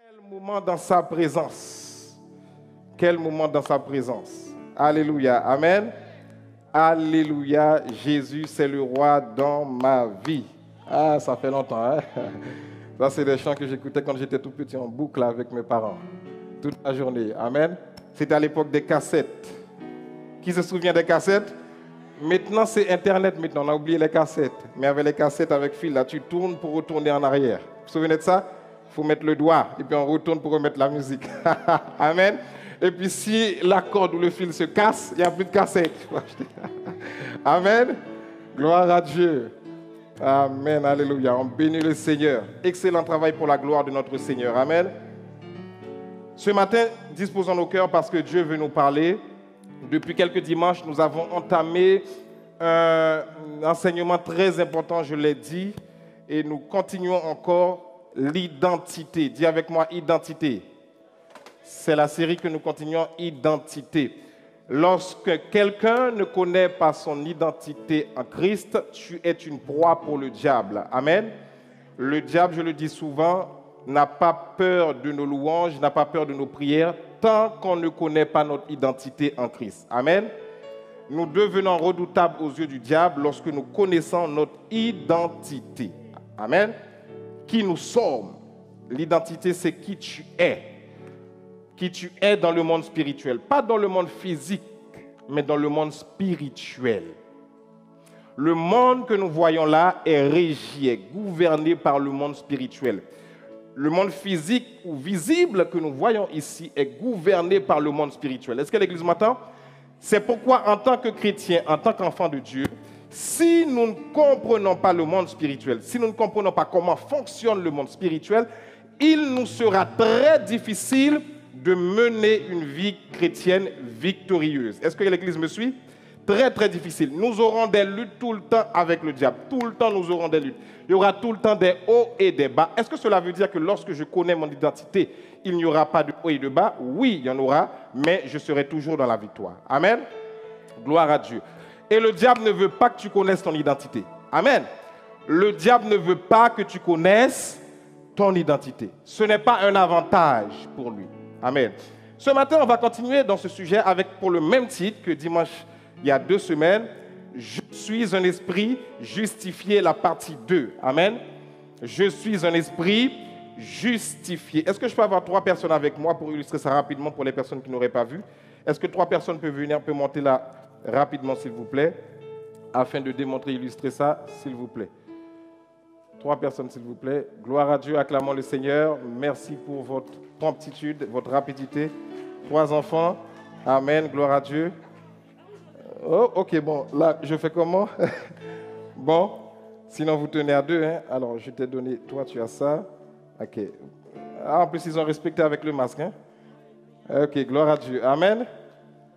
Quel moment dans sa présence. Quel moment dans sa présence. Alléluia. Amen. Alléluia. Jésus, c'est le roi dans ma vie. Ah, ça fait longtemps, hein? Ça, c'est des chants que j'écoutais quand j'étais tout petit en boucle avec mes parents. Toute la journée. Amen. C'était à l'époque des cassettes. Qui se souvient des cassettes? Maintenant, c'est Internet. Maintenant, on a oublié les cassettes. Mais avec les cassettes avec fil, là, tu tournes pour retourner en arrière. Vous vous souvenez de ça? Il faut mettre le doigt et puis on retourne pour remettre la musique. Amen. Et puis si la corde ou le fil se casse, il n'y a plus de cassette. Amen. Gloire à Dieu. Amen. Alléluia. On bénit le Seigneur. Excellent travail pour la gloire de notre Seigneur. Amen. Ce matin, disposons nos cœurs parce que Dieu veut nous parler. Depuis quelques dimanches, nous avons entamé un enseignement très important, je l'ai dit, et nous continuons encore l'identité. Dis avec moi, identité. C'est la série que nous continuons, identité. Lorsque quelqu'un ne connaît pas son identité en Christ, tu es une proie pour le diable. Amen. Le diable, je le dis souvent, n'a pas peur de nos louanges, n'a pas peur de nos prières, tant qu'on ne connaît pas notre identité en Christ. Amen. Nous devenons redoutables aux yeux du diable lorsque nous connaissons notre identité. Amen. Qui nous sommes. L'identité, c'est qui tu es. Qui tu es dans le monde spirituel. Pas dans le monde physique, mais dans le monde spirituel. Le monde que nous voyons là est régi, est gouverné par le monde spirituel. Le monde physique ou visible que nous voyons ici est gouverné par le monde spirituel. Est-ce que l'Église m'entend? C'est pourquoi, en tant que chrétien, en tant qu'enfant de Dieu, si nous ne comprenons pas le monde spirituel, si nous ne comprenons pas comment fonctionne le monde spirituel, il nous sera très difficile de mener une vie chrétienne victorieuse. Est-ce que l'Église me suit? Très, très difficile. Nous aurons des luttes tout le temps avec le diable. Tout le temps, nous aurons des luttes. Il y aura tout le temps des hauts et des bas. Est-ce que cela veut dire que lorsque je connais mon identité, il n'y aura pas de hauts et de bas? Oui, il y en aura, mais je serai toujours dans la victoire. Amen. Gloire à Dieu. Et le diable ne veut pas que tu connaisses ton identité. Amen. Le diable ne veut pas que tu connaisses ton identité. Ce n'est pas un avantage pour lui. Amen. Ce matin, on va continuer dans ce sujet avec pour le même titre que dimanche, il y a 2 semaines. Je suis un esprit justifié, la partie 2. Amen. Je suis un esprit justifié. Est-ce que je peux avoir 3 personnes avec moi pour illustrer ça rapidement pour les personnes qui n'auraient pas vu? Est-ce que 3 personnes peuvent venir, peuvent monter là rapidement, s'il vous plaît, afin de démontrer, illustrer ça, s'il vous plaît. 3 personnes, s'il vous plaît. Gloire à Dieu, acclamons le Seigneur. Merci pour votre promptitude, votre rapidité. 3 enfants. Amen, gloire à Dieu. Oh, ok, bon, là, je fais comment? Bon, sinon vous tenez à 2, hein? Alors, je t'ai donné, toi, tu as ça. Ok. Ah, en plus, ils ont respecté avec le masque, hein? Ok, gloire à Dieu. Amen.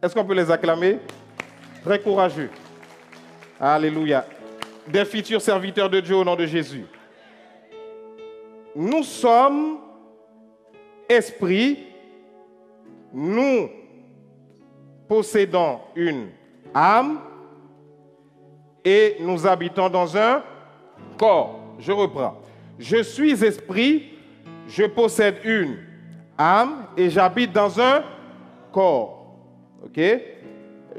Est-ce qu'on peut les acclamer? Très courageux. Alléluia. Des futurs serviteurs de Dieu au nom de Jésus. Nous sommes esprits. Nous possédons une âme et nous habitons dans un corps. Je reprends. Je suis esprit, je possède une âme et j'habite dans un corps. Ok?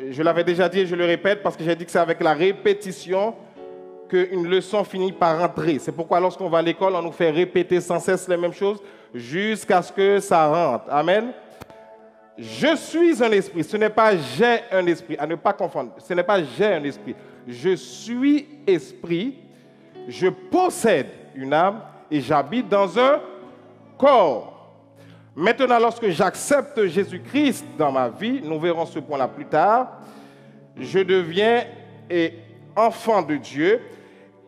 Je l'avais déjà dit et je le répète parce que j'ai dit que c'est avec la répétition qu'une leçon finit par rentrer. C'est pourquoi lorsqu'on va à l'école, on nous fait répéter sans cesse les mêmes choses jusqu'à ce que ça rentre. Amen. Je suis un esprit. Ce n'est pas j'ai un esprit. À ne pas confondre. Ce n'est pas j'ai un esprit. Je suis esprit. Je possède une âme et j'habite dans un corps. Maintenant, lorsque j'accepte Jésus-Christ dans ma vie, nous verrons ce point-là plus tard, je deviens enfant de Dieu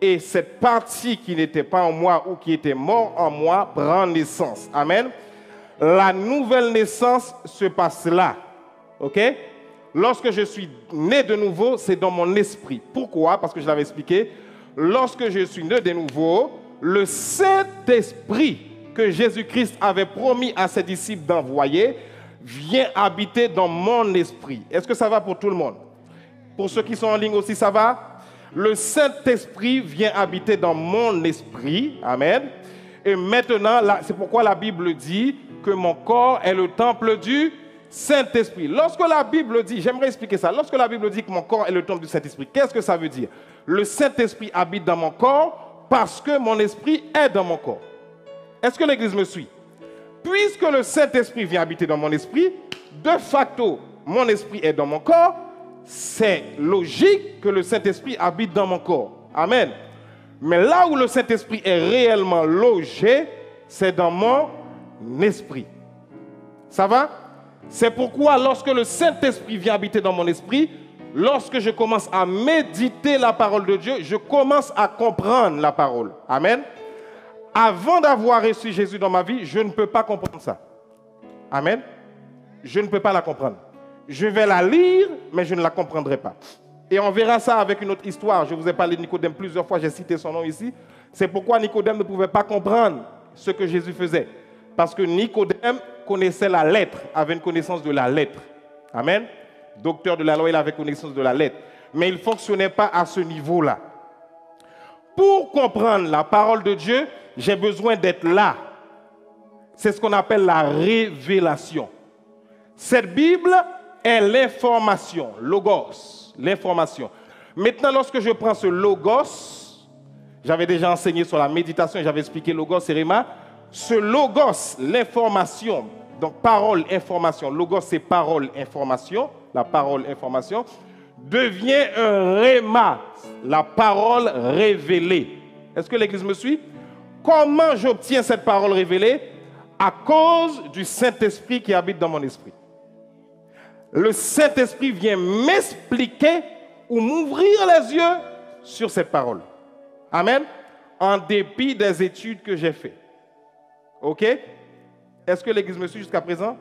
et cette partie qui n'était pas en moi ou qui était morte en moi prend naissance. Amen. La nouvelle naissance se passe là. OK? Lorsque je suis né de nouveau, c'est dans mon esprit. Pourquoi? Parce que je l'avais expliqué. Lorsque je suis né de nouveau, le Saint-Esprit que Jésus-Christ avait promis à ses disciples d'envoyer vient habiter dans mon esprit. Est-ce que ça va pour tout le monde? Pour ceux qui sont en ligne aussi, ça va? Le Saint-Esprit vient habiter dans mon esprit. Amen. Et maintenant, c'est pourquoi la Bible dit que mon corps est le temple du Saint-Esprit. Lorsque la Bible dit, j'aimerais expliquer ça, lorsque la Bible dit que mon corps est le temple du Saint-Esprit, qu'est-ce que ça veut dire? Le Saint-Esprit habite dans mon corps parce que mon esprit est dans mon corps. Est-ce que l'Église me suit? Puisque le Saint-Esprit vient habiter dans mon esprit, de facto, mon esprit est dans mon corps, c'est logique que le Saint-Esprit habite dans mon corps. Amen. Mais là où le Saint-Esprit est réellement logé, c'est dans mon esprit. Ça va? C'est pourquoi lorsque le Saint-Esprit vient habiter dans mon esprit, lorsque je commence à méditer la parole de Dieu, je commence à comprendre la parole. Amen. Avant d'avoir reçu Jésus dans ma vie, je ne peux pas comprendre ça. Amen. Je ne peux pas la comprendre. Je vais la lire, mais je ne la comprendrai pas. Et on verra ça avec une autre histoire. Je vous ai parlé de Nicodème plusieurs fois, j'ai cité son nom ici. C'est pourquoi Nicodème ne pouvait pas comprendre ce que Jésus faisait. Parce que Nicodème connaissait la lettre, avait une connaissance de la lettre. Amen. Docteur de la loi, il avait connaissance de la lettre. Mais il ne fonctionnait pas à ce niveau-là. Pour comprendre la parole de Dieu, j'ai besoin d'être là. C'est ce qu'on appelle la révélation. Cette Bible est l'information, logos, l'information. Maintenant, lorsque je prends ce logos, j'avais déjà enseigné sur la méditation, j'avais expliqué logos et rhéma. Ce logos, l'information, donc parole, information, logos c'est parole, information, la parole, information, devient un rhéma, la parole révélée. Est-ce que l'Église me suit? Comment j'obtiens cette parole révélée? À cause du Saint-Esprit qui habite dans mon esprit. Le Saint-Esprit vient m'expliquer ou m'ouvrir les yeux sur cette parole. Amen. En dépit des études que j'ai faites. OK? Est-ce que l'Église me suit jusqu'à présent?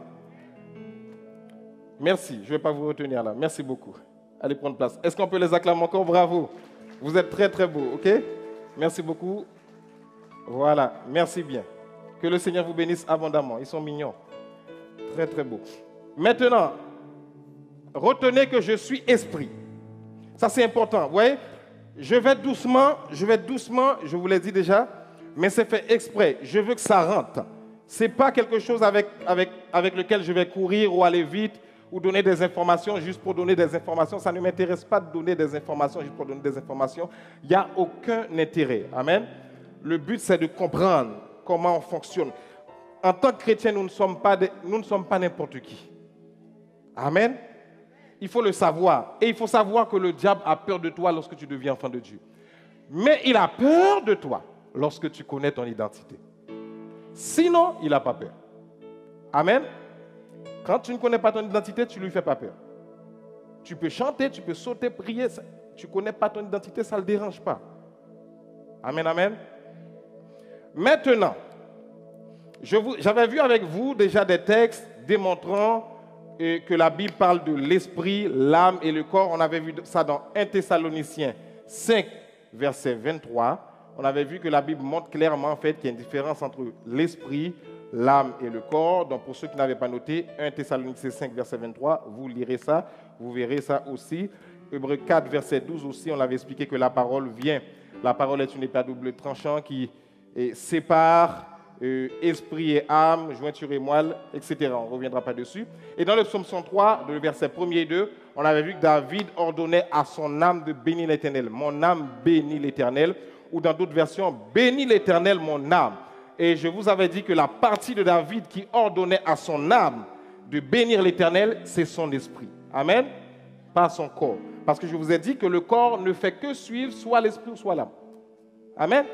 Merci. Je ne vais pas vous retenir là. Merci beaucoup. Allez prendre place. Est-ce qu'on peut les acclamer encore? Bravo. Vous êtes très très beaux. OK? Merci beaucoup. Voilà. Merci bien. Que le Seigneur vous bénisse abondamment. Ils sont mignons. Très très beaux. Maintenant, retenez que je suis esprit. Ça c'est important. Vous voyez? Je vais doucement, je vous l'ai dit déjà, mais c'est fait exprès. Je veux que ça rentre. Ce n'est pas quelque chose avec lequel je vais courir ou aller vite ou donner des informations juste pour donner des informations. Ça ne m'intéresse pas de donner des informations juste pour donner des informations. Il n'y a aucun intérêt. Amen. Le but, c'est de comprendre comment on fonctionne. En tant que chrétien, nous ne sommes pas n'importe qui. Amen. Il faut le savoir. Et il faut savoir que le diable a peur de toi lorsque tu deviens enfant de Dieu. Mais il a peur de toi lorsque tu connais ton identité. Sinon, il n'a pas peur. Amen. Quand tu ne connais pas ton identité, tu ne lui fais pas peur. Tu peux chanter, tu peux sauter, prier. Tu ne connais pas ton identité, ça ne le dérange pas. Amen, amen. Maintenant, j'avais vu avec vous déjà des textes démontrant que la Bible parle de l'esprit, l'âme et le corps. On avait vu ça dans 1 Thessaloniciens 5, verset 23. On avait vu que la Bible montre clairement en fait qu'il y a une différence entre l'esprit, l'âme et le corps. Donc pour ceux qui n'avaient pas noté, 1 Thessaloniciens 5, verset 23, vous lirez ça, vous verrez ça aussi. Hébreux 4, verset 12 aussi, on avait expliqué que la parole vient. La parole est une épée à double tranchant qui sépare esprit et âme, jointure et moelle, etc. On ne reviendra pas dessus. Et dans le psaume 103, le verset 1 et 2, on avait vu que David ordonnait à son âme de bénir l'Éternel. Mon âme bénit l'Éternel. Ou dans d'autres versions, bénis l'Éternel mon âme. Et je vous avais dit que la partie de David qui ordonnait à son âme de bénir l'Éternel, c'est son esprit. Amen. Pas son corps. Parce que je vous ai dit que le corps ne fait que suivre soit l'esprit ou soit l'âme. Amen.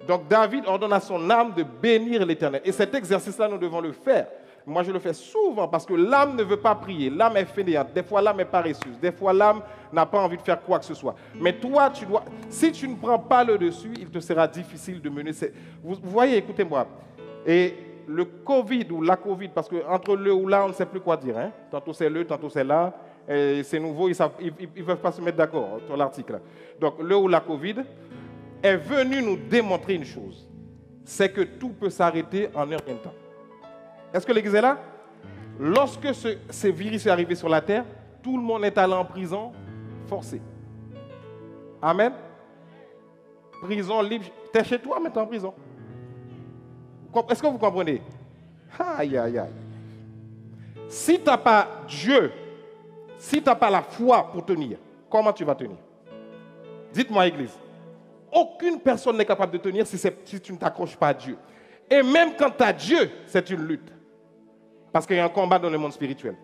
Donc David ordonne à son âme de bénir l'Éternel. Et cet exercice-là, nous devons le faire. Moi, je le fais souvent parce que l'âme ne veut pas prier. L'âme est fainéante. Des fois, l'âme est paresseuse. Des fois, l'âme n'a pas envie de faire quoi que ce soit. Mais toi, si tu ne prends pas le dessus, il te sera difficile de mener. Vous voyez, écoutez-moi. Et le Covid ou la Covid, parce qu'entre le ou là, on ne sait plus quoi dire. Hein? Tantôt c'est le, tantôt c'est là. C'est nouveau, ils ne peuvent pas se mettre d'accord sur l'article. Donc, le ou la Covid est venu nous démontrer une chose. C'est que tout peut s'arrêter en un rien de temps. Est-ce que l'Église est là? Lorsque ce virus est arrivé sur la terre, tout le monde est allé en prison forcé. Amen. Prison libre. Tu es chez toi, mais tu es en prison. Est-ce que vous comprenez? Aïe, aïe, aïe. Si tu n'as pas Dieu, si tu n'as pas la foi pour tenir, comment tu vas tenir? Dites-moi, Église. Aucune personne n'est capable de tenir si tu ne t'accroches pas à Dieu. Et même quand tu as Dieu, c'est une lutte. Parce qu'il y a un combat dans le monde spirituel.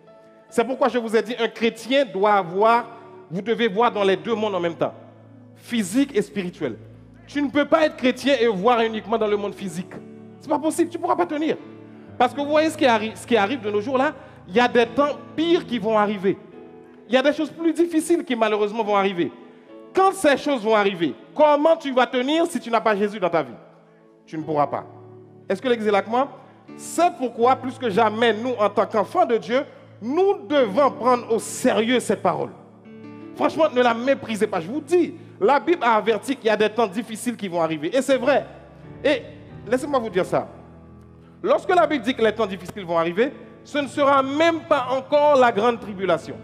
C'est pourquoi je vous ai dit, un chrétien doit avoir, vous devez voir dans les deux mondes en même temps. Physique et spirituel. Tu ne peux pas être chrétien et voir uniquement dans le monde physique. Ce n'est pas possible, tu ne pourras pas tenir. Parce que vous voyez ce qui arrive de nos jours là, il y a des temps pires qui vont arriver. Il y a des choses plus difficiles qui malheureusement vont arriver. Quand ces choses vont arriver, comment tu vas tenir si tu n'as pas Jésus dans ta vie? Tu ne pourras pas. Est-ce que l'Église est là avec moi? C'est pourquoi, plus que jamais, nous, en tant qu'enfants de Dieu, nous devons prendre au sérieux cette parole. Franchement, ne la méprisez pas. Je vous dis, la Bible a averti qu'il y a des temps difficiles qui vont arriver. Et c'est vrai. Et laissez-moi vous dire ça. Lorsque la Bible dit que les temps difficiles vont arriver, ce ne sera même pas encore la grande tribulation.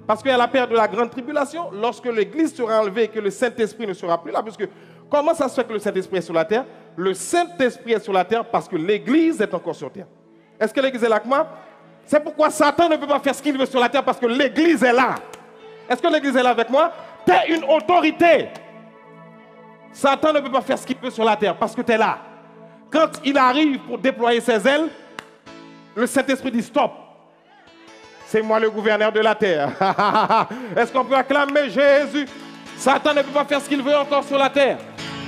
Parce qu'il y a la période de la grande tribulation, lorsque l'Église sera enlevée et que le Saint-Esprit ne sera plus là. Parce que comment ça se fait que le Saint-Esprit est sur la terre? Le Saint-Esprit est sur la terre parce que l'Église est encore sur terre. Est-ce que l'Église est là avec moi? C'est pourquoi Satan ne peut pas faire ce qu'il veut sur la terre parce que l'Église est là. Est-ce que l'Église est là avec moi? Tu es une autorité. Satan ne peut pas faire ce qu'il veut sur la terre parce que tu es là. Quand il arrive pour déployer ses ailes, le Saint-Esprit dit stop. C'est moi le gouverneur de la terre. Est-ce qu'on peut acclamer Jésus? Satan ne peut pas faire ce qu'il veut encore sur la terre.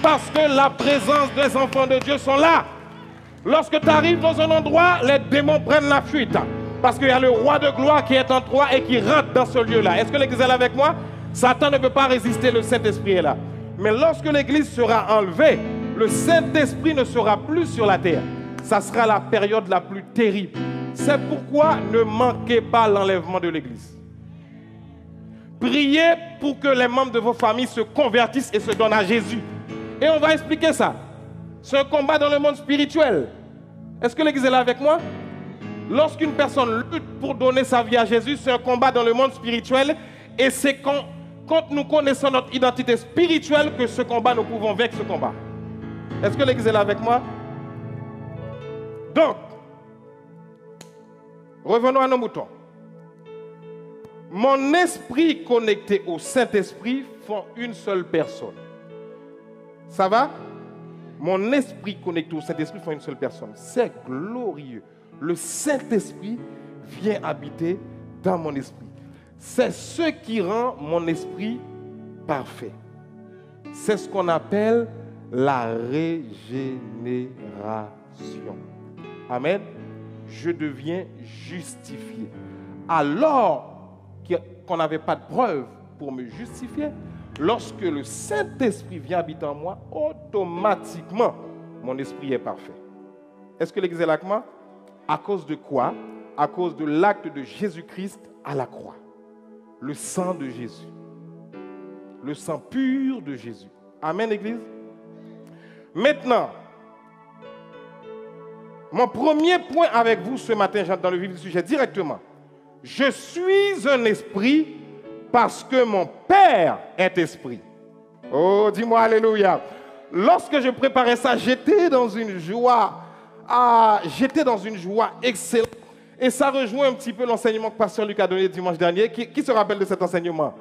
Parce que la présence des enfants de Dieu sont là. Lorsque tu arrives dans un endroit, les démons prennent la fuite. Parce qu'il y a le roi de gloire qui est en toi et qui rentre dans ce lieu-là. Est-ce que l'Église est là avec moi? Satan ne peut pas résister, le Saint-Esprit est là. Mais lorsque l'Église sera enlevée, le Saint-Esprit ne sera plus sur la terre. Ça sera la période la plus terrible. C'est pourquoi ne manquez pas l'enlèvement de l'Église. Priez pour que les membres de vos familles se convertissent et se donnent à Jésus. Et on va expliquer ça. C'est un combat dans le monde spirituel. Est-ce que l'Église est là avec moi? Lorsqu'une personne lutte pour donner sa vie à Jésus, c'est un combat dans le monde spirituel. Et c'est quand nous connaissons notre identité spirituelle que ce combat, nous pouvons vaincre ce combat. Est-ce que l'Église est là avec moi? Donc, revenons à nos moutons. Mon esprit connecté au Saint-Esprit font une seule personne. Ça va? Mon esprit connecté au Saint-Esprit font une seule personne. C'est glorieux. Le Saint-Esprit vient habiter dans mon esprit. C'est ce qui rend mon esprit parfait. C'est ce qu'on appelle la régénération. Amen. Je deviens justifié. Alors qu'on n'avait pas de preuve pour me justifier, lorsque le Saint-Esprit vient habiter en moi, automatiquement, mon esprit est parfait. Est-ce que l'Église est là avec moi? À cause de quoi? À cause de l'acte de Jésus-Christ à la croix. Le sang de Jésus. Le sang pur de Jésus. Amen, Église? Maintenant, mon premier point avec vous ce matin, j'entre dans le vif du sujet directement. Je suis un esprit parce que mon Père est esprit. Oh, dis-moi alléluia. Lorsque je préparais ça, j'étais dans une joie. J'étais dans une joie excellente. Et ça rejoint un petit peu l'enseignement que Pasteur Luc a donné dimanche dernier. Qui se rappelle de cet enseignement?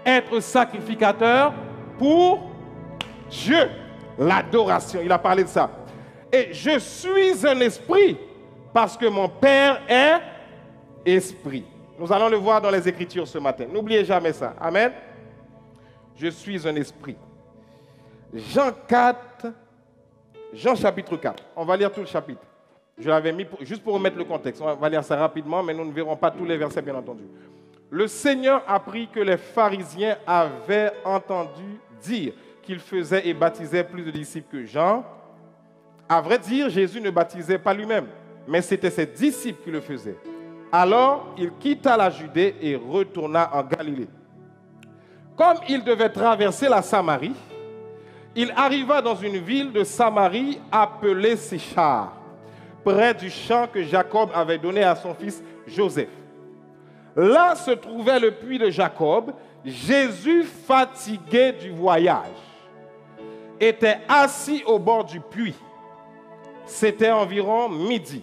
Être sacrificateur pour Dieu. L'adoration, il a parlé de ça. Et je suis un esprit parce que mon Père est esprit. Nous allons le voir dans les Écritures ce matin. N'oubliez jamais ça. Amen. Je suis un esprit. Jean chapitre 4. On va lire tout le chapitre. Je l'avais mis juste pour remettre le contexte. On va lire ça rapidement, mais nous ne verrons pas tous les versets, bien entendu. Le Seigneur apprit que les pharisiens avaient entendu dire qu'il faisait et baptisait plus de disciples que Jean. À vrai dire, Jésus ne baptisait pas lui-même, mais c'était ses disciples qui le faisaient. Alors, il quitta la Judée et retourna en Galilée. Comme il devait traverser la Samarie, il arriva dans une ville de Samarie appelée Sychar, près du champ que Jacob avait donné à son fils Joseph. Là se trouvait le puits de Jacob. Jésus, fatigué du voyage, était assis au bord du puits. C'était environ midi.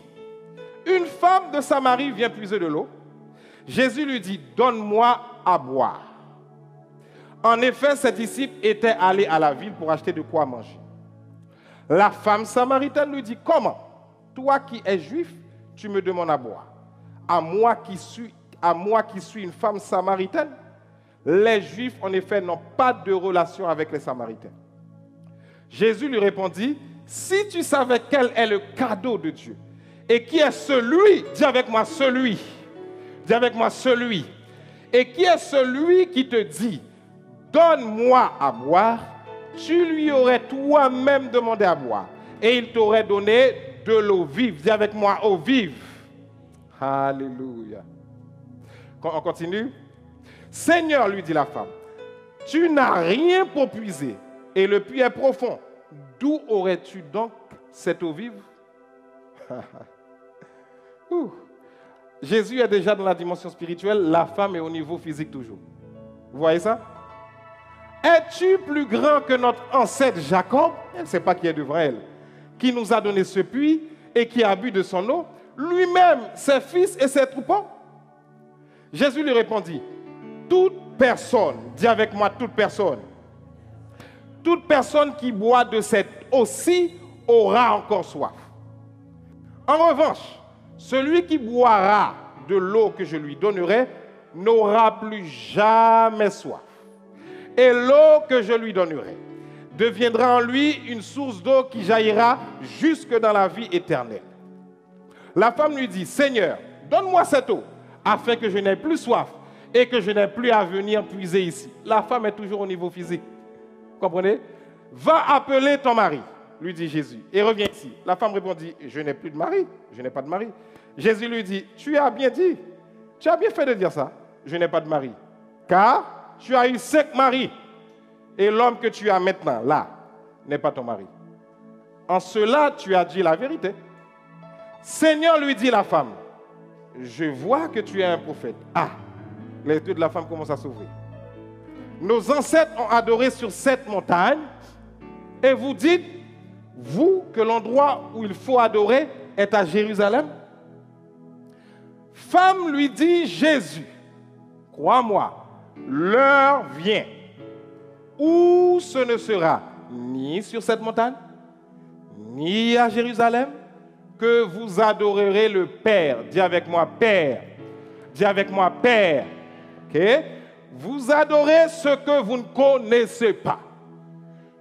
Une femme de Samarie vient puiser de l'eau. Jésus lui dit, donne-moi à boire. En effet, ses disciples étaient allés à la ville pour acheter de quoi manger. La femme samaritaine lui dit, comment? Toi qui es juif, tu me demandes à boire. À moi qui suis une femme samaritaine, les juifs en effet n'ont pas de relation avec les samaritains. Jésus lui répondit, si tu savais quel est le cadeau de Dieu, et qui est celui, dis avec moi celui, dis avec moi celui, et qui est celui qui te dit, donne-moi à boire, tu lui aurais toi-même demandé à boire, et il t'aurait donné de l'eau vive. Dis avec moi, eau vive. Alléluia. On continue. Seigneur, lui dit la femme, tu n'as rien pour puiser, et le puits est profond. D'où aurais-tu donc cette eau vive? Jésus est déjà dans la dimension spirituelle, la femme est au niveau physique toujours. Vous voyez ça? Es-tu plus grand que notre ancêtre Jacob? Elle ne sait pas qui est devant elle. Qui nous a donné ce puits et qui a bu de son eau, lui-même, ses fils et ses troupeaux? Jésus lui répondit, toute personne, dis avec moi toute personne qui boit de cette eau-ci aura encore soif. En revanche, celui qui boira de l'eau que je lui donnerai n'aura plus jamais soif. Et l'eau que je lui donnerai deviendra en lui une source d'eau qui jaillira jusque dans la vie éternelle. La femme lui dit, Seigneur, donne-moi cette eau, afin que je n'ai plus soif et que je n'ai plus à venir puiser ici. La femme est toujours au niveau physique. Comprenez? Va appeler ton mari, lui dit Jésus, et reviens ici. La femme répondit, je n'ai plus de mari, je n'ai pas de mari. Jésus lui dit, tu as bien dit, tu as bien fait de dire ça, je n'ai pas de mari. Car tu as eu 5 maris, et l'homme que tu as maintenant, là, n'est pas ton mari. En cela, tu as dit la vérité. Seigneur, lui dit la femme, je vois que tu es un prophète. Ah, les yeux de la femme commencent à s'ouvrir. Nos ancêtres ont adoré sur cette montagne, et vous dites, vous, que l'endroit où il faut adorer est à Jérusalem? Femme, lui dit Jésus, crois-moi, l'heure vient où ce ne sera ni sur cette montagne, ni à Jérusalem, que vous adorerez le Père. Dis avec moi, Père. Dis avec moi, Père. Ok? Vous adorez ce que vous ne connaissez pas.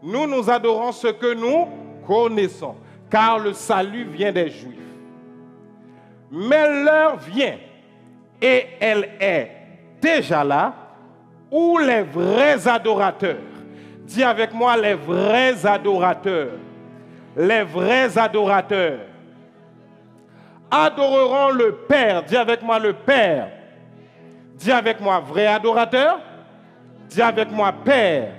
Nous adorons ce que nous connaissons, car le salut vient des Juifs. Mais l'heure vient, et elle est déjà là, où les vrais adorateurs, dis avec moi les vrais adorateurs, adoreront le Père. Dis avec moi le Père. Dis avec moi vrai adorateur. Dis avec moi Père.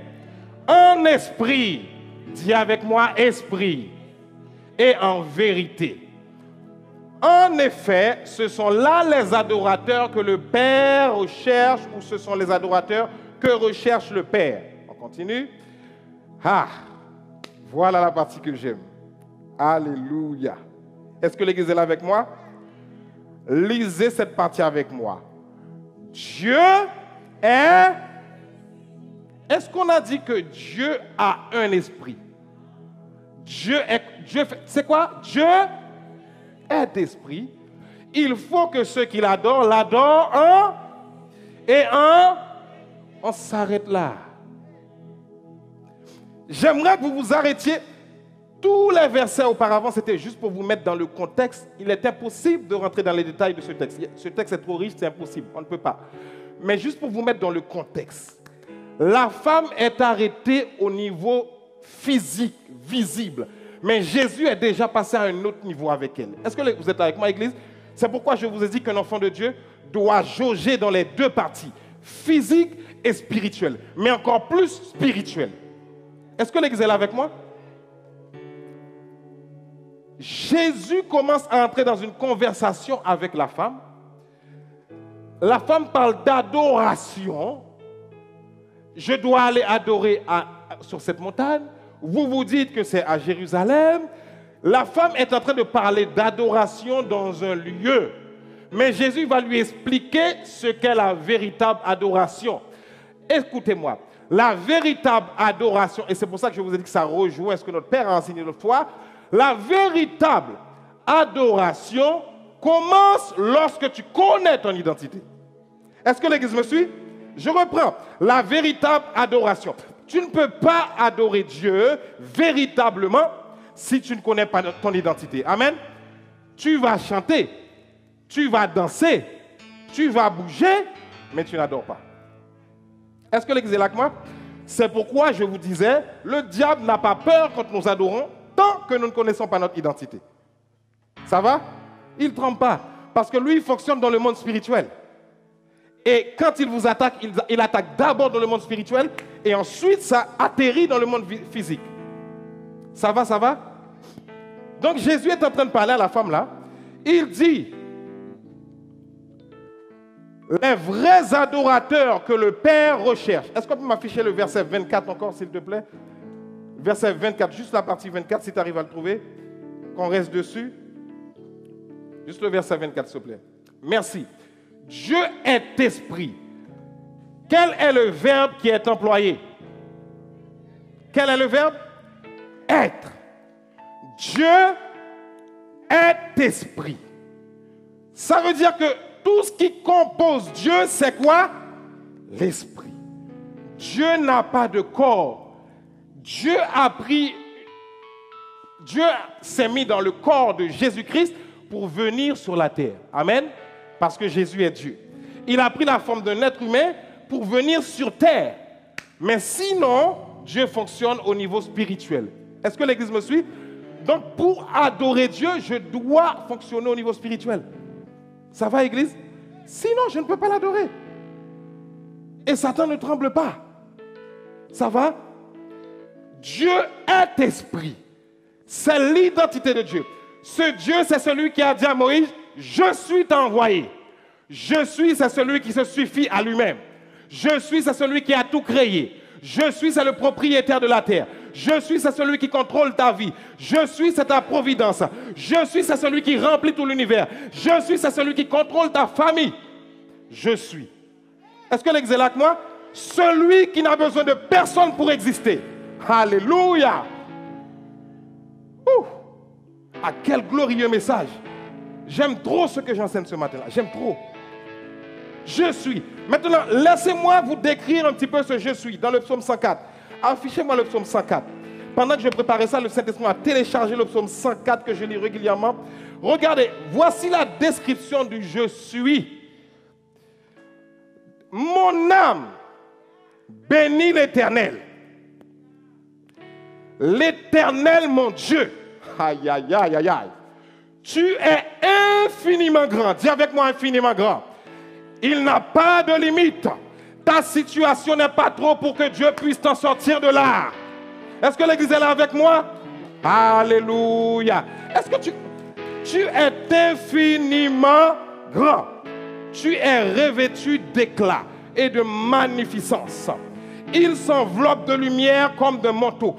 En esprit. Dis avec moi esprit. Et en vérité. En effet, ce sont là les adorateurs que le Père recherche, ou ce sont les adorateurs que recherche le Père. On continue. Ah, voilà la partie que j'aime. Alléluia. Est-ce que l'Église est là avec moi? Lisez cette partie avec moi. Dieu est... Est-ce qu'on a dit que Dieu a un esprit? C'est quoi? Dieu est esprit. Il faut que ceux qui l'adorent, on s'arrête là. J'aimerais que vous vous arrêtiez. Tous les versets auparavant, c'était juste pour vous mettre dans le contexte. Il est impossible de rentrer dans les détails de ce texte. Ce texte est trop riche, c'est impossible, on ne peut pas. Mais juste pour vous mettre dans le contexte. La femme est arrêtée au niveau physique, visible. Mais Jésus est déjà passé à un autre niveau avec elle. Est-ce que vous êtes avec moi, Église? C'est pourquoi je vous ai dit qu'un enfant de Dieu doit jauger dans les deux parties, physique et spirituelle, mais encore plus spirituelle. Est-ce que l'Église est là avec moi? Jésus commence à entrer dans une conversation avec la femme. La femme parle d'adoration. Je dois aller adorer sur cette montagne. Vous vous dites que c'est à Jérusalem. La femme est en train de parler d'adoration dans un lieu. Mais Jésus va lui expliquer ce qu'est la véritable adoration. Écoutez-moi, la véritable adoration, et c'est pour ça que je vous ai dit que ça rejoint ce que notre Père a enseigné l'autre fois, la véritable adoration commence lorsque tu connais ton identité. Est-ce que l'Église me suit? Je reprends. La véritable adoration. Tu ne peux pas adorer Dieu véritablement si tu ne connais pas ton identité. Amen. Tu vas chanter, tu vas danser, tu vas bouger, mais tu n'adores pas. Est-ce que l'Église est là avec moi? C'est pourquoi je vous disais, le diable n'a pas peur quand nous adorons, tant que nous ne connaissons pas notre identité. Ça va? Il ne tremble pas, parce que lui, il fonctionne dans le monde spirituel. Et quand il vous attaque, il attaque d'abord dans le monde spirituel, et ensuite ça atterrit dans le monde physique. Ça va, ça va? Donc Jésus est en train de parler à la femme là. Il dit, les vrais adorateurs que le Père recherche. Est-ce qu'on peut m'afficher le verset 24 encore, s'il te plaît? Verset 24, juste la partie 24, si tu arrives à le trouver. Qu'on reste dessus. Juste le verset 24, s'il te plaît. Merci. Dieu est esprit. Quel est le verbe qui est employé? Quel est le verbe? Être. Dieu est esprit. Ça veut dire que tout ce qui compose Dieu, c'est quoi? L'esprit. Dieu n'a pas de corps. Dieu s'est mis dans le corps de Jésus-Christ pour venir sur la terre. Amen. Parce que Jésus est Dieu. Il a pris la forme d'un être humain pour venir sur terre. Mais sinon, Dieu fonctionne au niveau spirituel. Est-ce que l'Église me suit? Donc, pour adorer Dieu, je dois fonctionner au niveau spirituel. Ça va, Église? Sinon, je ne peux pas l'adorer. Et Satan ne tremble pas. Ça va? Dieu est esprit. C'est l'identité de Dieu. Ce Dieu, c'est celui qui a dit à Moïse, je suis envoyé. Je suis, c'est celui qui se suffit à lui-même. Je suis, c'est celui qui a tout créé. Je suis, c'est le propriétaire de la terre. Je suis, c'est celui qui contrôle ta vie. Je suis, c'est ta providence. Je suis, c'est celui qui remplit tout l'univers. Je suis, c'est celui qui contrôle ta famille. Je suis. Est-ce que l'Église est là avec moi? Celui qui n'a besoin de personne pour exister. Alléluia. Ah, quel glorieux message. J'aime trop ce que j'enseigne ce matin-là. J'aime trop. Je suis. Maintenant, laissez-moi vous décrire un petit peu ce je suis dans le psaume 104. Affichez-moi le psaume 104. Pendant que je préparais ça, le Saint-Esprit a téléchargé le psaume 104 que je lis régulièrement. Regardez, voici la description du je suis. Mon âme bénit l'Éternel. L'Éternel, mon Dieu. Aïe, aïe, aïe, aïe, aïe. Tu es infiniment grand. Dis avec moi infiniment grand. Il n'a pas de limite. Ta situation n'est pas trop pour que Dieu puisse t'en sortir de là. Est-ce que l'Église est là avec moi? Alléluia. Est-ce que tu es infiniment grand? Tu es revêtu d'éclat et de magnificence. Il s'enveloppe de lumière comme de manteau.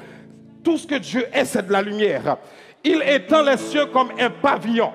Tout ce que Dieu est, c'est de la lumière. Il étend les cieux comme un pavillon.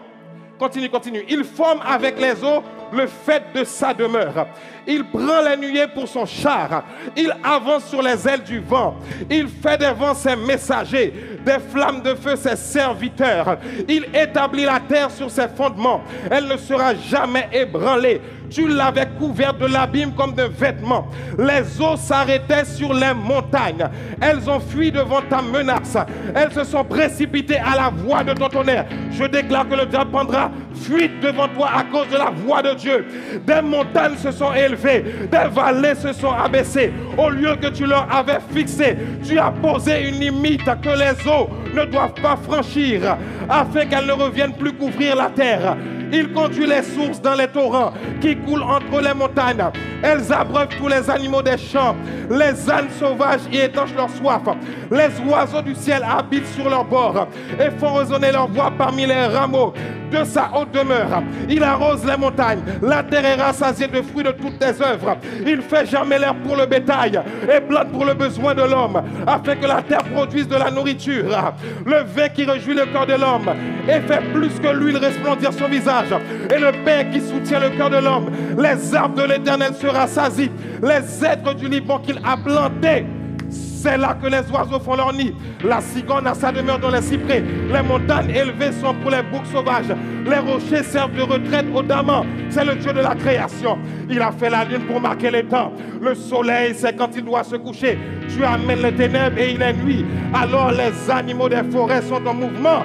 Continue, continue. Il forme avec les eaux le fait de sa demeure. Il prend les nuées pour son char. Il avance sur les ailes du vent. Il fait des vents ses messagers, des flammes de feu ses serviteurs. Il établit la terre sur ses fondements. Elle ne sera jamais ébranlée. Tu l'avais couverte de l'abîme comme de vêtements. Les eaux s'arrêtaient sur les montagnes. Elles ont fui devant ta menace. Elles se sont précipitées à la voix de ton tonnerre. Je déclare que le diable prendra fuite devant toi à cause de la voix de Dieu. Des montagnes se sont élevées, des vallées se sont abaissées. Au lieu que tu leur avais fixé, tu as posé une limite que les eaux ne doivent pas franchir, afin qu'elles ne reviennent plus couvrir la terre. Il conduit les sources dans les torrents qui coulent entre les montagnes. Elles abreuvent tous les animaux des champs. Les ânes sauvages y étanchent leur soif. Les oiseaux du ciel habitent sur leurs bords et font résonner leur voix parmi les rameaux. de sa haute demeure. Il arrose les montagnes. La terre est rassasiée de fruits de toutes tes œuvres. Il fait germer l'herbe pour le bétail et plante pour le besoin de l'homme, afin que la terre produise de la nourriture. Le vin qui réjouit le cœur de l'homme et fait plus que l'huile resplendir son visage. Et le pain qui soutient le cœur de l'homme. Les arbres de l'Éternel se rassasient. Les êtres du Liban qu'il a plantés. C'est là que les oiseaux font leur nid. La cigogne a sa demeure dans les cyprès. Les montagnes élevées sont pour les boucs sauvages. Les rochers servent de retraite aux damans. C'est le Dieu de la création. Il a fait la lune pour marquer les temps. Le soleil, c'est quand il doit se coucher. Tu amènes les ténèbres et il est nuit. Alors les animaux des forêts sont en mouvement.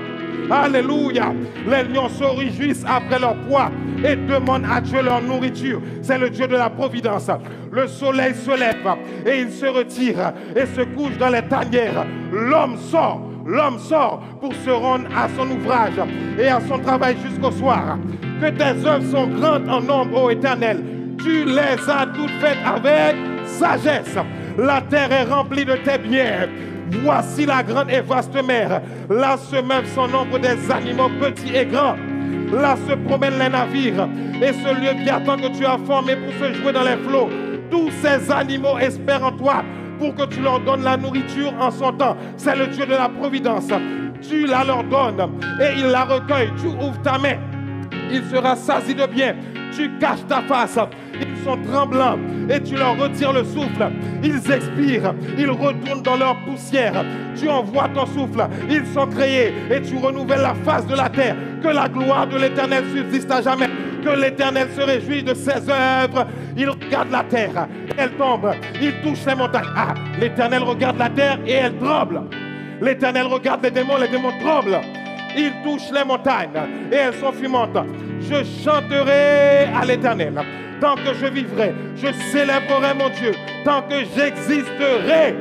Alléluia. Les lions se réjouissent après leur proie et demandent à Dieu leur nourriture. C'est le Dieu de la providence. Le soleil se lève et il se retire et se couche dans les tanières. L'homme sort pour se rendre à son ouvrage et à son travail jusqu'au soir. Que tes œuvres sont grandes en nombre, ô Éternel. Tu les as toutes faites avec sagesse. La terre est remplie de tes biens. Voici la grande et vaste mer. Là se meuvent sans nombre des animaux petits et grands. Là se promènent les navires et ce lieu qui attend que tu as formé pour se jouer dans les flots. Tous ces animaux espèrent en toi pour que tu leur donnes la nourriture en son temps. C'est le Dieu de la providence. Tu la leur donnes et ils la recueillent. Tu ouvres ta main, il sera sasi de bien. Tu caches ta face, ils sont tremblants et tu leur retires le souffle. Ils expirent, ils retournent dans leur poussière. Tu envoies ton souffle, ils sont créés et tu renouvelles la face de la terre. Que la gloire de l'Éternel subsiste à jamais. Que l'Éternel se réjouit de ses œuvres. Il regarde la terre, elle tombe, il touche les montagnes. Ah, l'Éternel regarde la terre et elle tremble. L'Éternel regarde les démons tremblent. Il touche les montagnes et elles sont fumantes. Je chanterai à l'Éternel. Tant que je vivrai, je célébrerai mon Dieu. Tant que j'existerai,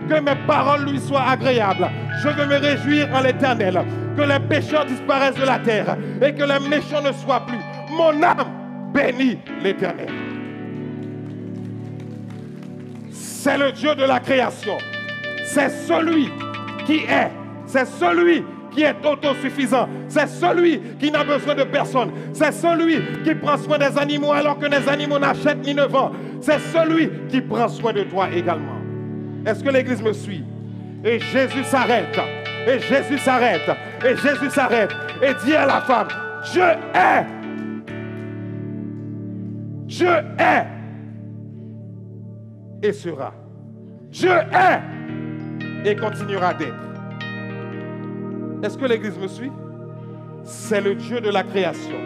que mes paroles lui soient agréables. Je veux me réjouir en l'Éternel. Que les pécheurs disparaissent de la terre et que les méchants ne soient plus. Mon âme bénit l'Éternel. C'est le Dieu de la création. C'est celui qui est. C'est celui qui est autosuffisant. C'est celui qui n'a besoin de personne. C'est celui qui prend soin des animaux alors que les animaux n'achètent ni ne vendent. C'est celui qui prend soin de toi également. Est-ce que l'église me suit? Et Jésus s'arrête. Et Jésus s'arrête. Et Jésus s'arrête. Et dit à la femme, je hais. Je hais. Et sera. Je hais. Et continuera d'être. Est-ce que l'église me suit? C'est le Dieu de la création,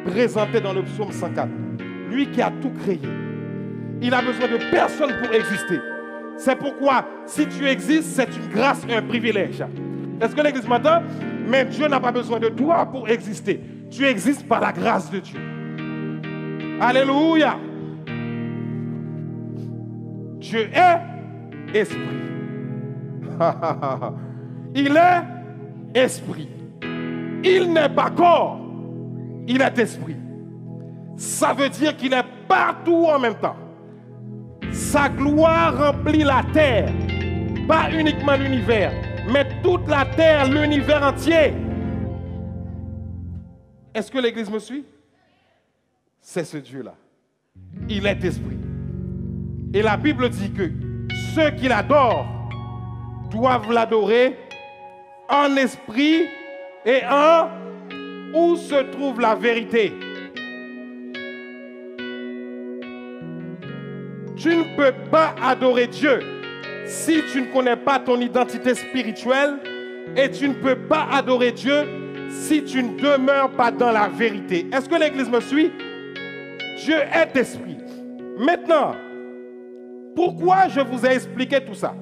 présenté dans le psaume 104. Lui qui a tout créé. Il n'a besoin de personne pour exister. C'est pourquoi, si tu existes, c'est une grâce et un privilège. Est-ce que l'église m'entend? Mais Dieu n'a pas besoin de toi pour exister. Tu existes par la grâce de Dieu. Alléluia. Dieu est esprit. Il est esprit. Il n'est pas corps, il est esprit. Ça veut dire qu'il est partout en même temps. Sa gloire remplit la terre, pas uniquement l'univers, mais toute la terre, l'univers entier. Est-ce que l'église me suit? C'est ce Dieu-là. Il est esprit. Et la Bible dit que ceux qui l'adorent doivent l'adorer en esprit et en où se trouve la vérité. Tu ne peux pas adorer Dieu si tu ne connais pas ton identité spirituelle et tu ne peux pas adorer Dieu si tu ne demeures pas dans la vérité. Est-ce que l'église me suit? Dieu est esprit. Maintenant, pourquoi je vous ai expliqué tout ça?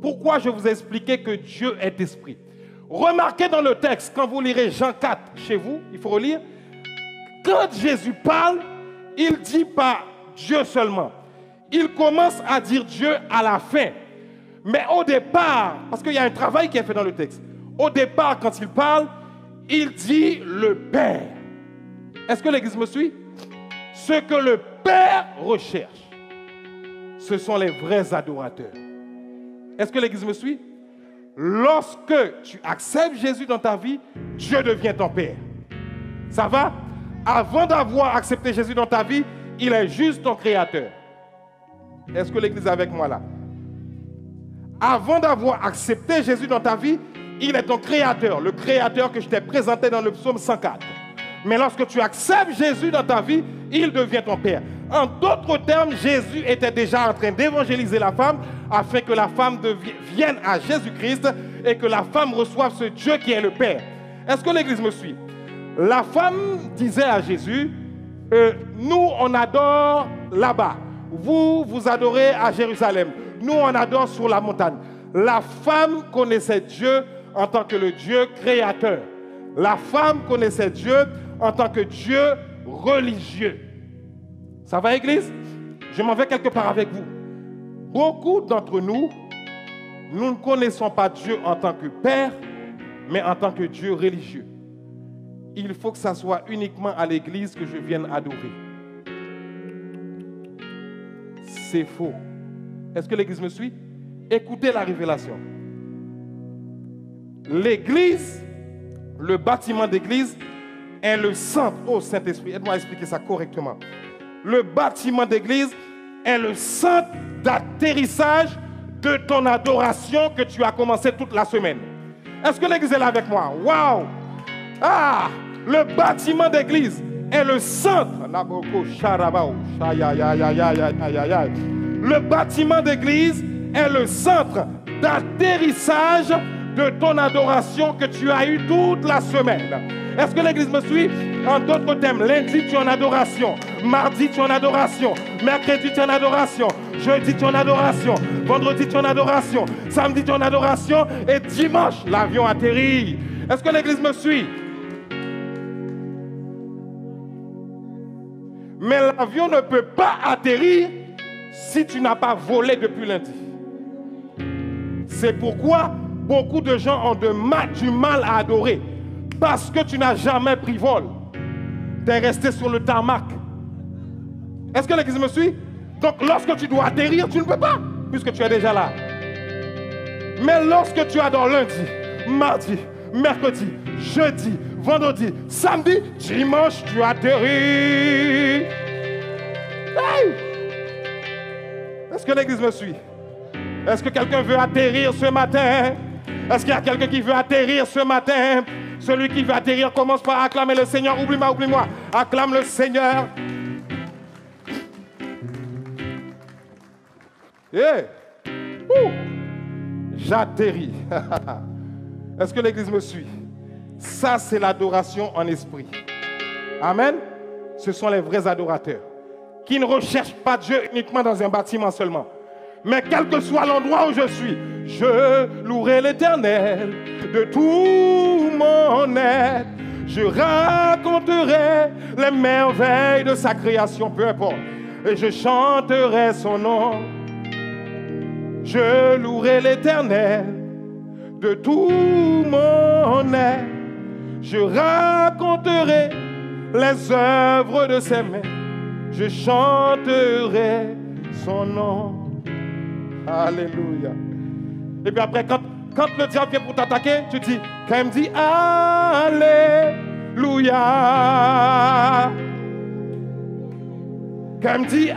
Pourquoi je vous ai expliqué que Dieu est esprit? Remarquez dans le texte, quand vous lirez Jean 4 chez vous, il faut relire, quand Jésus parle, il dit pas Dieu seulement. Il commence à dire Dieu à la fin. Mais au départ, parce qu'il y a un travail qui est fait dans le texte, au départ, quand il parle, il dit le Père. Est-ce que l'église me suit? Ce que le Père recherche, ce sont les vrais adorateurs. Est-ce que l'église me suit? Lorsque tu acceptes Jésus dans ta vie, Dieu devient ton Père. Ça va? Avant d'avoir accepté Jésus dans ta vie, il est juste ton créateur. Est-ce que l'église est avec moi là? Avant d'avoir accepté Jésus dans ta vie, il est ton créateur, le créateur que je t'ai présenté dans le psaume 104. Mais lorsque tu acceptes Jésus dans ta vie, il devient ton Père. En d'autres termes, Jésus était déjà en train d'évangéliser la femme afin que la femme vienne à Jésus-Christ et que la femme reçoive ce Dieu qui est le Père. Est-ce que l'église me suit? La femme disait à Jésus, nous on adore là-bas, vous adorez à Jérusalem, nous on adore sur la montagne. La femme connaissait Dieu en tant que le Dieu créateur. La femme connaissait Dieu en tant que Dieu religieux. Ça va, église? Je m'en vais quelque part avec vous. Beaucoup d'entre nous, nous ne connaissons pas Dieu en tant que Père, mais en tant que Dieu religieux. Il faut que ça soit uniquement à l'église que je vienne adorer. C'est faux. Est-ce que l'église me suit? Écoutez la révélation. L'église, le bâtiment d'église, est le centre. Oh Saint-Esprit, aide-moi à expliquer ça correctement. Le bâtiment d'église est le centre d'atterrissage de ton adoration que tu as commencé toute la semaine. Est-ce que l'église est là avec moi? Waouh! Ah! Le bâtiment d'église est le centre. Le bâtiment d'église est le centre d'atterrissage de ton adoration que tu as eu toute la semaine. Est-ce que l'église me suit? En d'autres termes, lundi tu es en adoration, mardi tu es en adoration, mercredi tu es en adoration, jeudi tu es en adoration, vendredi tu es en adoration, samedi tu es en adoration et dimanche l'avion atterrit. Est-ce que l'église me suit? Mais l'avion ne peut pas atterrir si tu n'as pas volé depuis lundi. C'est pourquoi beaucoup de gens ont du mal à adorer. Parce que tu n'as jamais pris vol. Tu es resté sur le tarmac. Est-ce que l'église me suit? Donc lorsque tu dois atterrir, tu ne peux pas, puisque tu es déjà là. Mais lorsque tu adores lundi, mardi, mercredi, jeudi, vendredi, samedi, dimanche, tu atterris. Hey! Est-ce que l'église me suit? Est-ce que quelqu'un veut atterrir ce matin? Est-ce qu'il y a quelqu'un qui veut atterrir ce matin? Celui qui veut atterrir commence par acclamer le Seigneur. Oublie-moi, oublie-moi. Acclame le Seigneur. Hey! J'atterris. Est-ce que l'église me suit? Ça, c'est l'adoration en esprit. Amen. Ce sont les vrais adorateurs qui ne recherchent pas Dieu uniquement dans un bâtiment seulement. Mais quel que soit l'endroit où je suis, je louerai l'Éternel de tout mon être. Je raconterai les merveilles de sa création, peu importe. Et je chanterai son nom. Je louerai l'Éternel de tout mon être. Je raconterai les œuvres de ses mains. Je chanterai son nom. Alléluia. Et puis après, quand le diable vient pour t'attaquer, tu dis, quand il me dit Alléluia. Quand il me dit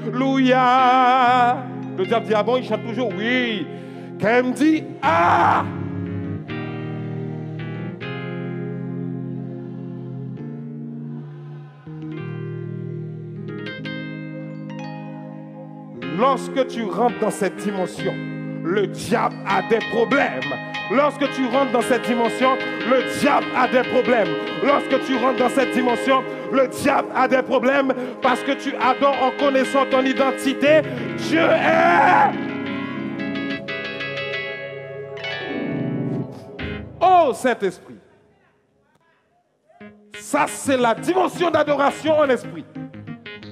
Alléluia. Le diable dit, ah bon, il chante toujours, oui. Quand il me dit ah. Lorsque tu rentres dans cette dimension, le diable a des problèmes. Lorsque tu rentres dans cette dimension, le diable a des problèmes. Lorsque tu rentres dans cette dimension, le diable a des problèmes parce que tu adores en connaissant ton identité. Dieu est. Oh Saint-Esprit. Ça, c'est la dimension d'adoration en esprit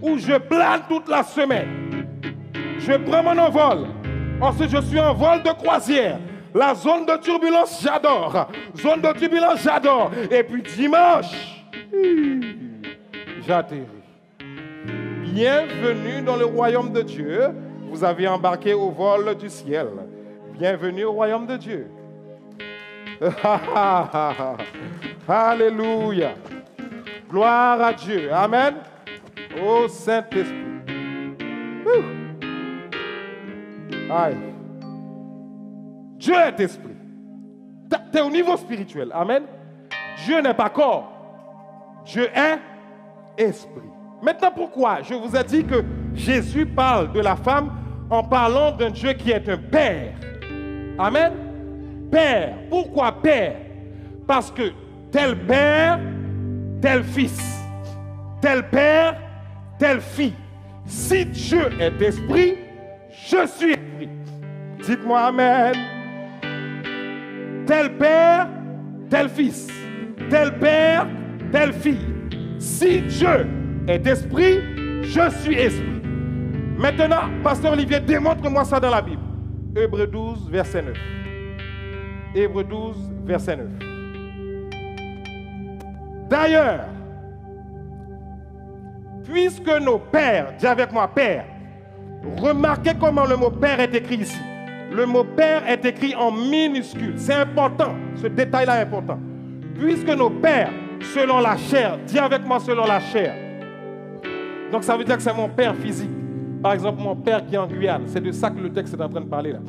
où je plane toute la semaine. Je prends mon envol. Ensuite, je suis en vol de croisière. La zone de turbulence, j'adore. Zone de turbulence, j'adore. Et puis dimanche, j'atterris. Bienvenue dans le royaume de Dieu. Vous avez embarqué au vol du ciel. Bienvenue au royaume de Dieu. Alléluia. Gloire à Dieu. Amen. Ô Saint-Esprit. Aïe. Dieu est esprit. Tu es au niveau spirituel. Amen. Dieu n'est pas corps. Dieu est esprit. Maintenant, pourquoi je vous ai dit que Jésus parle de la femme en parlant d'un Dieu qui est un père. Amen. Père. Pourquoi père? Parce que tel père, tel fils. Tel père, telle fille. Si Dieu est esprit, je suis esprit. Dites-moi amen. Tel père, tel fils. Tel père, telle fille. Si Dieu est esprit, je suis esprit. Maintenant, Pasteur Olivier, démontre-moi ça dans la Bible. Hébreux 12, verset 9. Hébreux 12, verset 9. D'ailleurs, puisque nos pères, dis avec moi père, remarquez comment le mot père est écrit ici. Le mot père est écrit en minuscule. C'est important, ce détail-là est important. Puisque nos pères, selon la chair, dis avec moi selon la chair. Donc ça veut dire que c'est mon père physique. Par exemple, mon père qui est en Guyane. C'est de ça que le texte est en train de parler là.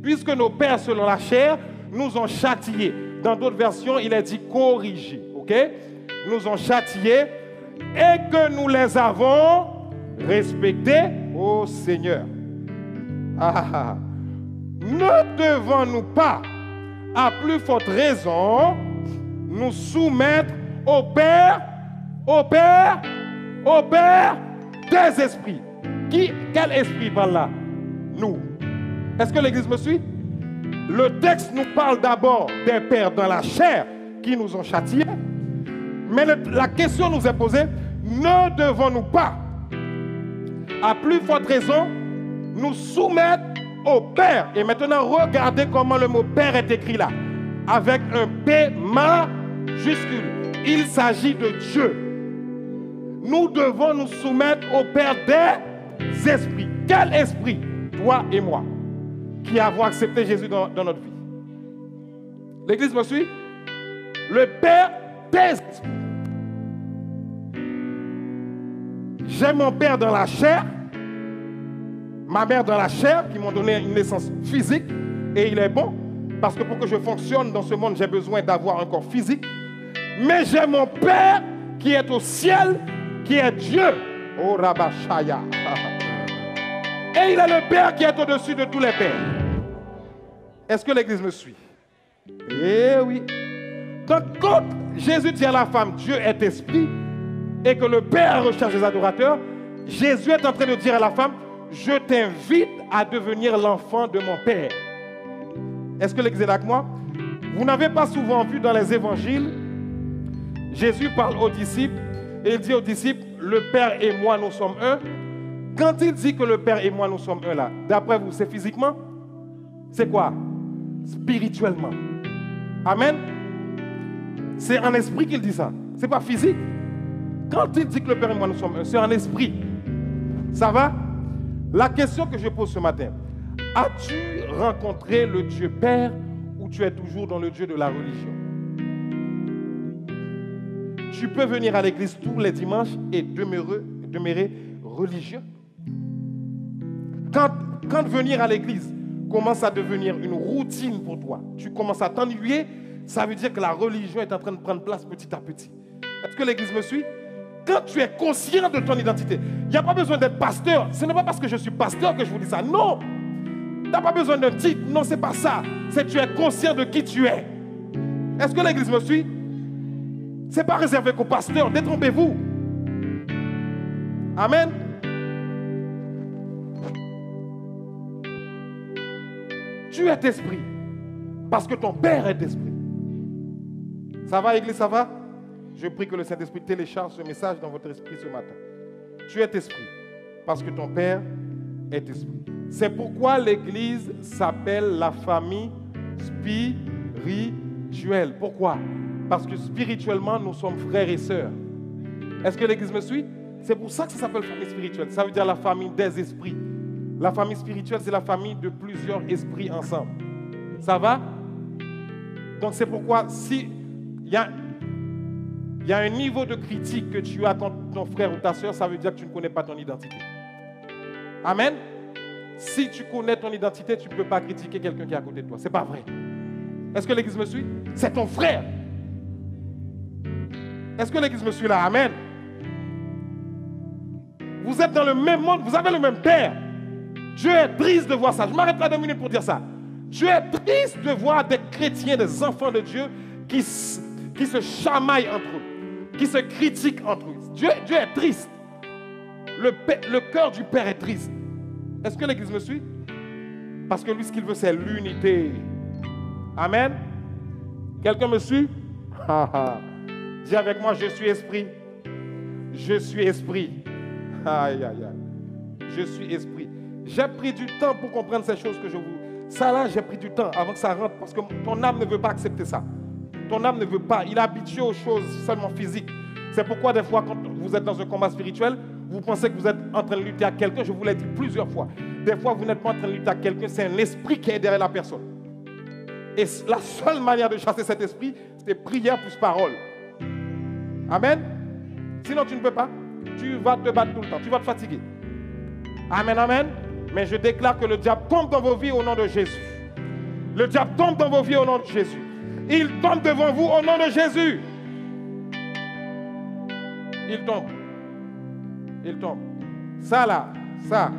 Puisque nos pères, selon la chair, nous ont châtiés. Dans d'autres versions, il est dit corrigés. Ok? Nous ont châtiés et que nous les avons respectés au Seigneur. Ne devons-nous pas, à plus forte raison, nous soumettre au Père des esprits. Quel esprit parle là? Nous. Est-ce que l'Église me suit? Le texte nous parle d'abord des pères dans la chair qui nous ont châtiés. Mais la question nous est posée, ne devons-nous pas, à plus forte raison, nous soumettre au Père? Et maintenant, regardez comment le mot Père est écrit là, avec un P majuscule. Il s'agit de Dieu. Nous devons nous soumettre au Père des esprits. Quel esprit? Toi et moi, qui avons accepté Jésus dans notre vie. L'Église me suit? Le Père des esprits. J'ai mon père dans la chair, ma mère dans la chair, qui m'ont donné une naissance physique, et il est bon, parce que pour que je fonctionne dans ce monde, j'ai besoin d'avoir un corps physique. Mais j'ai mon Père qui est au ciel, qui est Dieu. Oh Rabashaya. Et il est le Père qui est au-dessus de tous les pères. Est-ce que l'Église me suit? Eh oui. Donc quand Jésus dit à la femme, Dieu est esprit, et que le Père recherche les adorateurs, Jésus est en train de dire à la femme, je t'invite à devenir l'enfant de mon Père. Est-ce que l'Église est là avec moi? Vous n'avez pas souvent vu dans les évangiles, Jésus parle aux disciples, et il dit aux disciples, le Père et moi nous sommes un. Quand il dit que le Père et moi nous sommes un là, d'après vous, c'est physiquement? C'est quoi? Spirituellement. Amen? C'est en esprit qu'il dit ça. C'est pas physique. Quand il dit que le Père et moi nous sommes un, c'est en esprit. Ça va? La question que je pose ce matin, as-tu rencontré le Dieu Père ou tu es toujours dans le Dieu de la religion? Tu peux venir à l'église tous les dimanches et demeurer religieux. Quand venir à l'église commence à devenir une routine pour toi, tu commences à t'ennuyer, ça veut dire que la religion est en train de prendre place petit à petit. Est-ce que l'église me suit? Quand tu es conscient de ton identité, il n'y a pas besoin d'être pasteur. Ce n'est pas parce que je suis pasteur que je vous dis ça. Non! Tu n'as pas besoin d'un titre. Non, ce n'est pas ça. C'est que tu es conscient de qui tu es. Est-ce que l'église me suit? Ce n'est pas réservé qu'aux pasteurs. Détrompez-vous. Amen. Tu es esprit. Parce que ton Père est esprit. Ça va, église, ça va? Je prie que le Saint-Esprit télécharge ce message dans votre esprit ce matin. Tu es esprit. Parce que ton Père est esprit. C'est pourquoi l'église s'appelle la famille spirituelle. Pourquoi? Parce que spirituellement, nous sommes frères et sœurs. Est-ce que l'église me suit? C'est pour ça que ça s'appelle famille spirituelle. Ça veut dire la famille des esprits. La famille spirituelle, c'est la famille de plusieurs esprits ensemble. Ça va? Donc c'est pourquoi si il y a il y a un niveau de critique que tu as contre ton frère ou ta soeur, ça veut dire que tu ne connais pas ton identité. Amen. Si tu connais ton identité, tu ne peux pas critiquer quelqu'un qui est à côté de toi. Ce n'est pas vrai. Est-ce que l'Église me suit? C'est ton frère. Est-ce que l'Église me suit là? Amen. Vous êtes dans le même monde, vous avez le même père. Dieu est triste de voir ça. Je m'arrête là 2 minutes pour dire ça. Dieu est triste de voir des chrétiens, des enfants de Dieu qui se chamaillent entre eux, qui se critiquent entre eux. Dieu est triste. Le cœur du Père est triste. Est-ce que l'Église me suit? Parce que lui, ce qu'il veut, c'est l'unité. Amen. Quelqu'un me suit? Dis avec moi, je suis esprit. Je suis esprit. Aïe, aïe, aïe. Je suis esprit. J'ai pris du temps pour comprendre ces choses que je vous... Ça là, j'ai pris du temps avant que ça rentre parce que ton âme ne veut pas accepter ça. Ton âme ne veut pas. Il est habitué aux choses seulement physiques. C'est pourquoi des fois, quand vous êtes dans un combat spirituel, vous pensez que vous êtes en train de lutter à quelqu'un. Je vous l'ai dit plusieurs fois. Des fois, vous n'êtes pas en train de lutter à quelqu'un. C'est un esprit qui est derrière la personne. Et la seule manière de chasser cet esprit, c'est prière plus parole. Amen. Sinon, tu ne peux pas. Tu vas te battre tout le temps. Tu vas te fatiguer. Amen, amen. Mais je déclare que le diable tombe dans vos vies au nom de Jésus. Le diable tombe dans vos vies au nom de Jésus. Il tombe devant vous au nom de Jésus. Il tombe. Il tombe. Ça là, ça.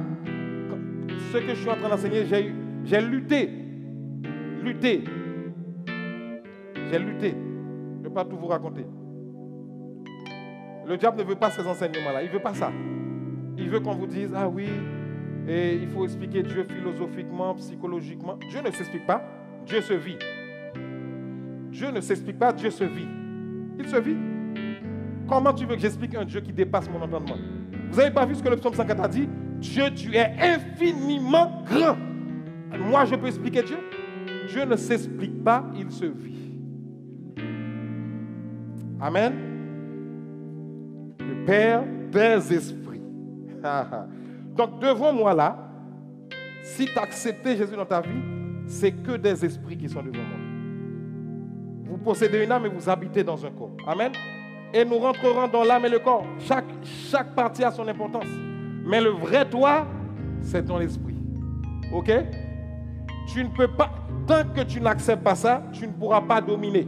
Ce que je suis en train d'enseigner, j'ai lutté. J'ai lutté. Je ne vais pas tout vous raconter. Le diable ne veut pas ces enseignements-là. Il ne veut pas ça. Il veut qu'on vous dise, ah oui, et il faut expliquer Dieu philosophiquement, psychologiquement. Dieu ne s'explique pas, Dieu se vit. Dieu ne s'explique pas, Dieu se vit. Il se vit. Comment tu veux que j'explique un Dieu qui dépasse mon entendement? Vous n'avez pas vu ce que le psaume 104 a dit? Dieu, tu es infiniment grand. Moi, je peux expliquer Dieu? Dieu ne s'explique pas, il se vit. Amen. Le Père des esprits. Donc, devant moi là, si tu as accepté Jésus dans ta vie, c'est que des esprits qui sont devant moi. Vous possédez une âme et vous habitez dans un corps. Amen. Et nous rentrerons dans l'âme et le corps. Chaque partie a son importance. Mais le vrai toi, c'est ton esprit. Ok? Tu ne peux pas, tant que tu n'acceptes pas ça, tu ne pourras pas dominer.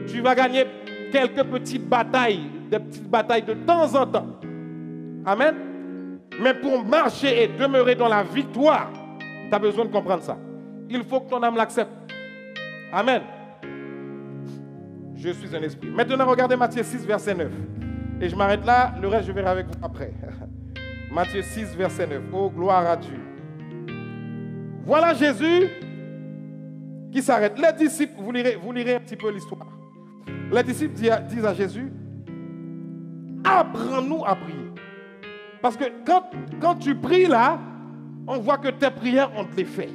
Tu vas gagner quelques petites batailles, des petites batailles de temps en temps. Amen. Mais pour marcher et demeurer dans la victoire, tu as besoin de comprendre ça. Il faut que ton âme l'accepte. Amen. Je suis un esprit. Maintenant, regardez Matthieu 6, verset 9. Et je m'arrête là, le reste, je verrai avec vous après. Matthieu 6, verset 9. Oh, gloire à Dieu. Voilà Jésus qui s'arrête. Les disciples, vous lirez un petit peu l'histoire. Les disciples disent à Jésus, apprends-nous à prier. Parce que quand tu pries là, on voit que tes prières ont de l'effet.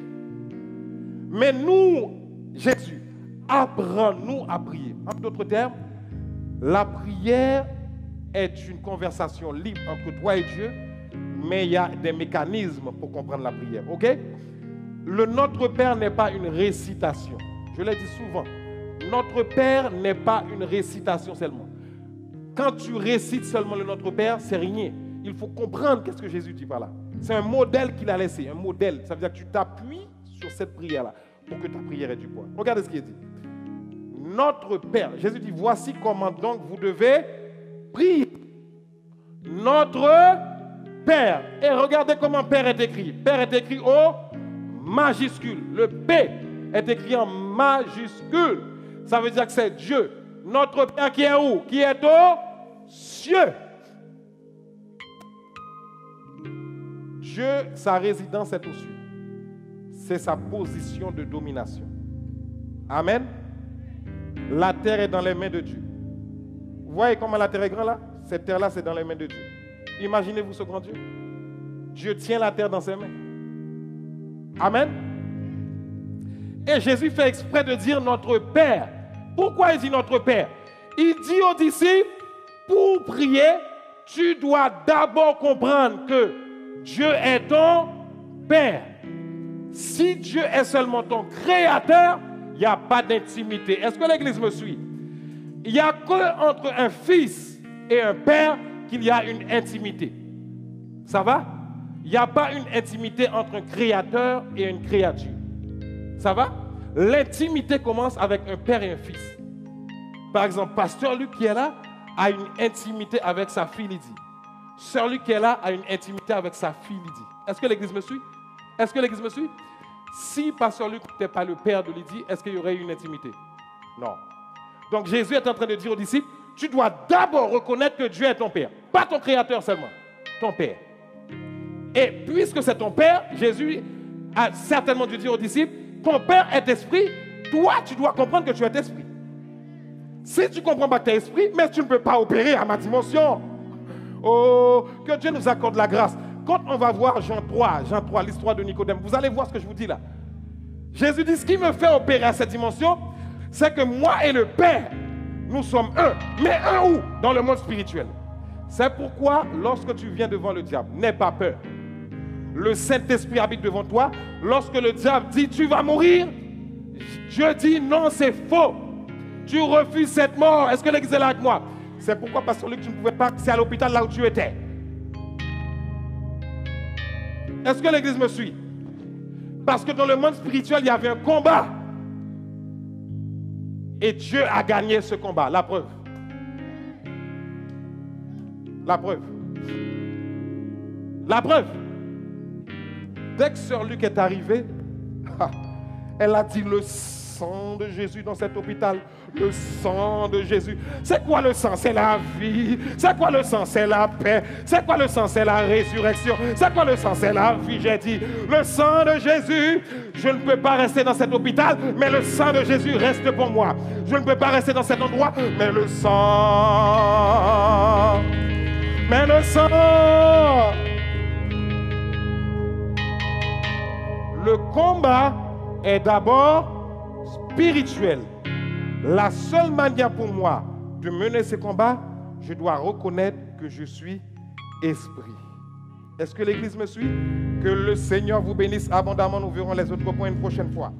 Mais nous, Jésus, apprends-nous à prier. En d'autres termes, la prière est une conversation libre entre toi et Dieu, mais il y a des mécanismes pour comprendre la prière. Ok? Le Notre Père n'est pas une récitation. Je l'ai dit souvent. Notre Père n'est pas une récitation seulement. Quand tu récites seulement le Notre Père, c'est rien. Il faut comprendre qu'est-ce que Jésus dit par là. C'est un modèle qu'il a laissé, un modèle. Ça veut dire que tu t'appuies sur cette prière-là pour que ta prière ait du poids. Regardez ce qu'il dit. Notre Père. Jésus dit, voici comment donc vous devez prier. Notre Père. Et regardez comment Père est écrit. Père est écrit au majuscule. Le P est écrit en majuscule. Ça veut dire que c'est Dieu. Notre Père qui est où? Qui est aux cieux. Dieu, sa résidence est aux cieux. C'est sa position de domination. Amen. La terre est dans les mains de Dieu. Vous voyez comment la terre est grande là? Cette terre-là, c'est dans les mains de Dieu. Imaginez-vous ce grand Dieu. Dieu tient la terre dans ses mains. Amen. Et Jésus fait exprès de dire notre Père. Pourquoi il dit notre Père? Il dit aux disciples, pour prier, tu dois d'abord comprendre que Dieu est ton Père. Si Dieu est seulement ton créateur, il n'y a pas d'intimité. Est-ce que l'Église me suit? Il n'y a qu'entre un fils et un père qu'il y a une intimité. Ça va? Il n'y a pas une intimité entre un créateur et une créature. Ça va? L'intimité commence avec un père et un fils. Par exemple, Pasteur Luc qui est là a une intimité avec sa fille Lydie. Sœur Luc qui est là a une intimité avec sa fille Lydie. Est-ce que l'Église me suit? Est-ce que l'Église me suit? Si Pasteur Luc n'était pas le père de Lydie, est-ce qu'il y aurait une intimité? Non. Donc Jésus est en train de dire aux disciples, tu dois d'abord reconnaître que Dieu est ton père. Pas ton créateur seulement, ton père. Et puisque c'est ton père, Jésus a certainement dû dire aux disciples, ton père est esprit, toi tu dois comprendre que tu es esprit. Si tu ne comprends pas que tu es esprit, mais tu ne peux pas opérer à ma dimension. Oh, que Dieu nous accorde la grâce. Quand on va voir Jean 3, l'histoire de Nicodème, vous allez voir ce que je vous dis là. Jésus dit, ce qui me fait opérer à cette dimension, c'est que moi et le Père, nous sommes un. Mais un où? Dans le monde spirituel. C'est pourquoi, lorsque tu viens devant le diable, n'aie pas peur. Le Saint-Esprit habite devant toi. Lorsque le diable dit, tu vas mourir, Dieu dit, non, c'est faux. Tu refuses cette mort. Est-ce que l'Église est là avec moi? C'est pourquoi, Pasteur Luc, tu ne pouvais pas accéder à l'hôpital là où tu étais. Est-ce que l'Église me suit? Parce que dans le monde spirituel, il y avait un combat. Et Dieu a gagné ce combat. La preuve. La preuve. La preuve. Dès que Sœur Luc est arrivée, elle a dit le sang de Jésus dans cet hôpital. Le sang de Jésus. C'est quoi le sang? C'est la vie. C'est quoi le sang? C'est la paix. C'est quoi le sang? C'est la résurrection. C'est quoi le sang? C'est la vie. J'ai dit, le sang de Jésus. Je ne peux pas rester dans cet hôpital, mais le sang de Jésus reste pour moi. Je ne peux pas rester dans cet endroit, mais le sang. Mais le sang. Le combat est d'abord spirituel. La seule manière pour moi de mener ce combat, je dois reconnaître que je suis esprit. Est-ce que l'Église me suit? Que le Seigneur vous bénisse abondamment. Nous verrons les autres points une prochaine fois.